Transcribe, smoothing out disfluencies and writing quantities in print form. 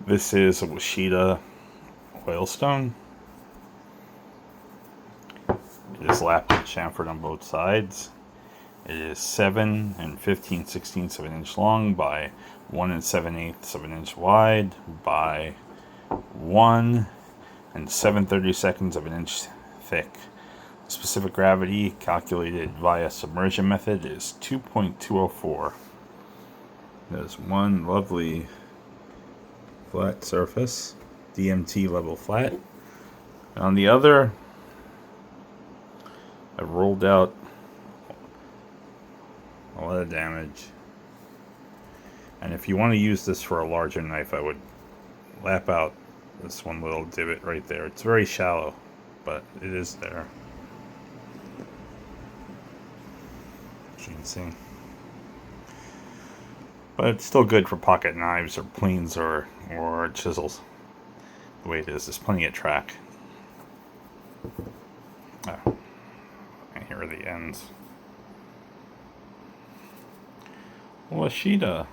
This is a Washita Oilstone. It is lapped and chamfered on both sides. It is 7 15/16 of an inch long by 1 7/8 of an inch wide by 1 7/32 of an inch thick. Specific gravity calculated via submersion method is 2.204. There's one lovely flat surface, DMT level flat. On the other, I've rolled out a lot of damage. And if you want to use this for a larger knife, I would lap out this one little divot right there. It's very shallow, but it is there. As you can see. But it's still good for pocket knives or planes or chisels. The way it is, there's plenty of track. Oh, and here are the ends. Washita.